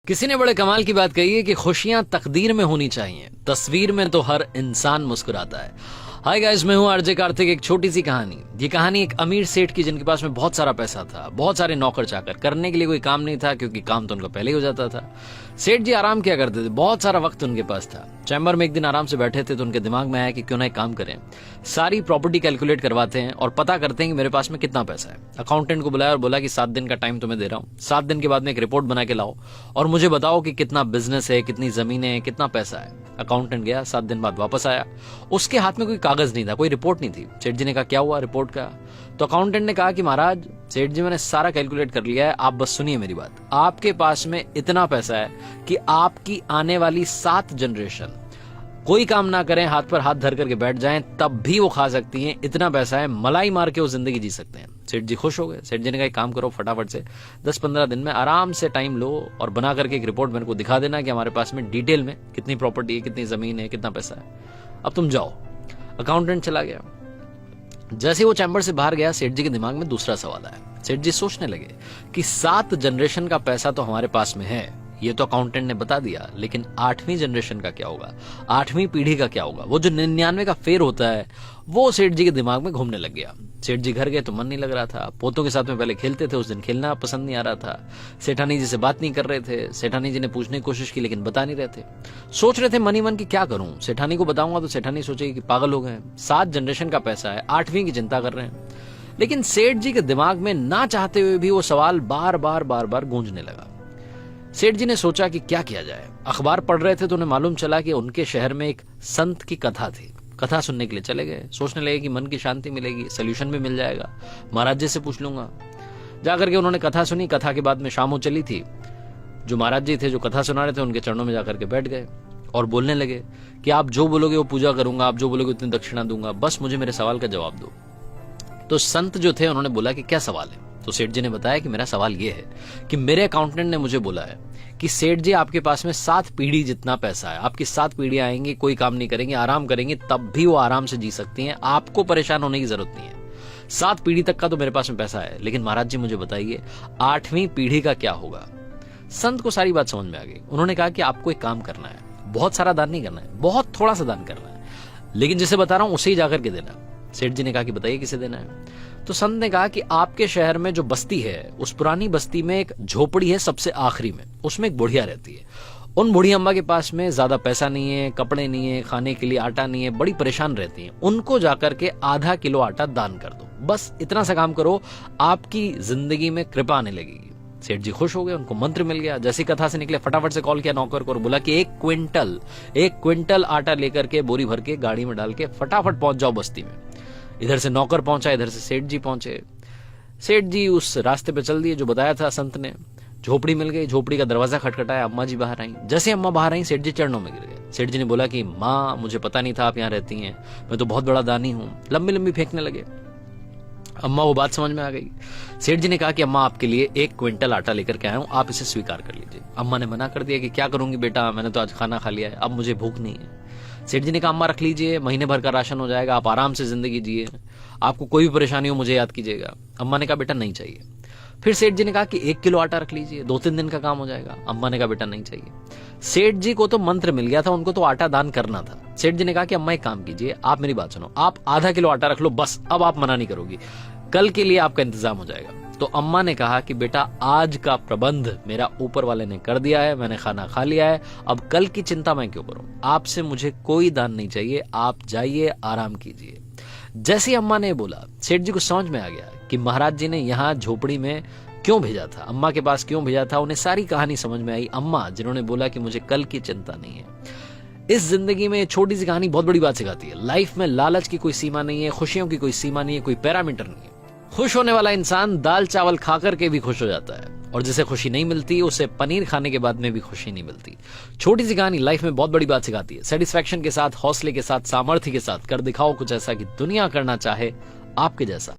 किसी ने बड़े कमाल की बात कही है कि खुशियां तकदीर में होनी चाहिए, तस्वीर में तो हर इंसान मुस्कुराता है। हाय गाइस, मैं हूं आरजे कार्तिक। एक छोटी सी कहानी। ये कहानी एक अमीर सेठ की, जिनके पास में बहुत सारा पैसा था, बहुत सारे नौकर चाकर, करने के लिए कोई काम नहीं था क्योंकि काम तो उनका पहले ही हो जाता था। सेठ जी आराम किया करते थे, बहुत सारा वक्त उनके पास था। चैम्बर में एक दिन आराम से बैठे थे तो उनके दिमाग में आया कि क्यों ना एक काम करें, सारी प्रॉपर्टी कैलकुलेट करवाते हैं और पता करते हैं कि मेरे पास में कितना पैसा है। अकाउंटेंट को बुलाया और बोला कि 7 दिन का टाइम तुम्हें दे रहा हूं, 7 दिन के बाद में एक रिपोर्ट बना के लाओ और मुझे बताओ कि कितना बिजनेस है, कितनी जमीनें हैं, कितना पैसा है। अकाउंटेंट गया, 7 दिन बाद वापस आया। उसके हाथ में कोई कागज नहीं था, कोई रिपोर्ट नहीं थी। सेठ जी ने कहा क्या हुआ रिपोर्ट का? तो अकाउंटेंट ने कहा कि महाराज, सेठ जी मैंने सारा कैलकुलेट कर लिया है, आप बस सुनिए मेरी बात। आपके पास में इतना पैसा है कि आपकी आने वाली 7 जनरेशन कोई काम ना करें, हाथ पर हाथ धर करके बैठ जाएं, तब भी वो खा सकती हैं। इतना पैसा है, मलाई मार के वो जिंदगी जी सकते हैं। सेठ जी खुश हो गए। सेठ जी ने कहा काम करो, फटाफट से 10-15 दिन में आराम से टाइम लो और बना करके एक रिपोर्ट मेरे को दिखा देना कि हमारे पास में डिटेल में कितनी प्रॉपर्टी है, कितनी जमीन है, कितना पैसा है। अब तुम जाओ। अकाउंटेंट चला गया। जैसे वो चैम्बर से बाहर गया, सेठ जी के दिमाग में दूसरा सवाल आया। सेठ जी सोचने लगे कि 7 जनरेशन का पैसा तो हमारे पास में है, ये तो अकाउंटेंट ने बता दिया, लेकिन 8वीं जनरेशन का क्या होगा, 8वीं पीढ़ी का क्या होगा? वो जो 99 का फेर होता है, वो सेठ जी के दिमाग में घूमने लग गया। सेठ जी घर गए तो मन नहीं लग रहा था। पोतों के साथ में पहले खेलते थे, उस दिन खेलना पसंद नहीं आ रहा था। सेठानी जी से बात नहीं कर रहे थे। सेठानी जी ने पूछने की कोशिश की लेकिन बता नहीं रहे थे। सोच रहे थे मन ही मन की क्या करूं, सेठानी को बताऊंगा तो सेठानी सोचेगी कि पागल हो गए, 7 जनरेशन का पैसा है, 8वीं की चिंता कर रहे हैं। लेकिन सेठ जी के दिमाग में ना चाहते हुए भी वो सवाल बार बार गूंजने लगा। सेठ जी ने सोचा कि क्या किया जाए। अखबार पढ़ रहे थे तो उन्हें मालूम चला कि उनके शहर में एक संत की कथा थी। कथा सुनने के लिए चले गए। सोचने लगे कि मन की शांति मिलेगी, सोल्यूशन भी मिल जाएगा, महाराज जी से पूछ लूंगा। जाकर के उन्होंने कथा सुनी। कथा के बाद में शाम हो चली थी। जो महाराज जी थे, जो कथा सुना रहे थे, उनके चरणों में जाकर के बैठ गए और बोलने लगे कि आप जो बोलोगे वो पूजा करूंगा, आप जो बोलोगे उतनी दक्षिणा दूंगा, बस मुझे मेरे सवाल का जवाब दो। तो संत जो थे उन्होंने बोला कि क्या सवाल है? तो सेठ जी ने बताया कि मेरा सवाल यह है कि मेरे अकाउंटेंट ने मुझे बोला है कि सेठ जी आपके पास में 7 पीढ़ी जितना पैसा है, आपकी 7 पीढ़ियां आएंगी, कोई काम नहीं करेंगे, आराम करेंगे, तब भी वो आराम से जी सकती हैं, आपको परेशान होने की जरूरत नहीं है। 7 पीढ़ी तक का तो मेरे पास में पैसा है, लेकिन महाराज जी मुझे बताइए 8वीं पीढ़ी का क्या होगा? संत को सारी बात समझ में आ गई। उन्होंने कहा कि आपको एक काम करना है, बहुत सारा दान नहीं करना है, बहुत थोड़ा सा दान करना है, लेकिन जिसे बता रहा हूं उसे ही जाकर के देना। सेठ जी ने कहा कि बताइए किसे देना है? तो संत ने कहा कि आपके शहर में जो बस्ती है, उस पुरानी बस्ती में एक झोपड़ी है सबसे आखिरी में, उसमें एक बुढ़िया रहती है। उन बुढ़ी अम्मा के पास में ज्यादा पैसा नहीं है, कपड़े नहीं है, खाने के लिए आटा नहीं है, बड़ी परेशान रहती हैं। उनको जाकर के आधा किलो आटा दान कर दो, बस इतना सा काम करो, आपकी जिंदगी में कृपा आने लगेगी। सेठ जी खुश हो गए, उनको मंत्र मिल गया। जैसी कथा से निकले, फटाफट से कॉल किया नौकर को और बोला कि 1 क्विंटल आटा लेकर के बोरी भर के गाड़ी में डाल के फटाफट पहुंच जाओ बस्ती में। इधर से नौकर पहुंचा, इधर से सेठ जी पहुंचे। सेठ जी उस रास्ते पे चल दिए जो बताया था संत ने। झोपड़ी मिल गई, झोपड़ी का दरवाजा खटखटाया, अम्मा जी बाहर आई। जैसे अम्मा बाहर आई, सेठ जी चरणों में गिर गए। सेठ जी ने बोला कि माँ, मुझे पता नहीं था आप यहाँ रहती हैं, मैं तो बहुत बड़ा दानी हूं। लंबी लंबी फेंकने लगे। अम्मा वो बात समझ में आ गई। सेठ जी ने कहा कि अम्मा, आपके लिए 1 क्विंटल आटा लेकर के आया हूं, आप इसे स्वीकार कर लीजिए। अम्मा ने मना कर दिया कि क्या करूंगी बेटा, मैंने तो आज खाना खा लिया है, अब मुझे भूख नहीं है। सेठ जी ने कहा अम्मा रख लीजिए, महीने भर का राशन हो जाएगा, आप आराम से जिंदगी जिए, आपको कोई भी परेशानी हो मुझे याद कीजिएगा। अम्मा ने कहा बेटा नहीं चाहिए। फिर सेठ जी ने कहा कि 1 किलो आटा रख लीजिए, 2-3 दिन का काम हो जाएगा। अम्मा ने कहा बेटा नहीं चाहिए। सेठ जी को तो मंत्र मिल गया था, उनको तो आटा दान करना था। सेठ जी ने कहा कि अम्मा एक काम कीजिए, आप मेरी बात सुनो, आप आधा किलो आटा रख लो, बस अब आप मना नहीं करोगी, कल के लिए आपका इंतजाम हो जाएगा। तो अम्मा ने कहा कि बेटा आज का प्रबंध मेरा ऊपर वाले ने कर दिया है, मैंने खाना खा लिया है, अब कल की चिंता मैं क्यों करूं, आपसे मुझे कोई दान नहीं चाहिए, आप जाइए आराम कीजिए। जैसे अम्मा ने बोला, सेठ जी को समझ में आ गया कि महाराज जी ने यहाँ झोपड़ी में क्यों भेजा था, अम्मा के पास क्यों भेजा था। उन्हें सारी कहानी समझ में आई। अम्मा जिन्होंने बोला कि मुझे कल की चिंता नहीं है। इस जिंदगी में छोटी सी कहानी बहुत बड़ी बात सिखाती है। लाइफ में लालच की कोई सीमा नहीं है, खुशियों की कोई सीमा नहीं है, कोई पैरामीटर नहीं है। खुश होने वाला इंसान दाल चावल खाकर के भी खुश हो जाता है, और जिसे खुशी नहीं मिलती उसे पनीर खाने के बाद में भी खुशी नहीं मिलती। छोटी सी कहानी लाइफ में बहुत बड़ी बात सिखाती है। सेटिस्फैक्शन के साथ, हौसले के साथ, सामर्थ्य के साथ कर दिखाओ कुछ ऐसा कि दुनिया करना चाहे आपके जैसा।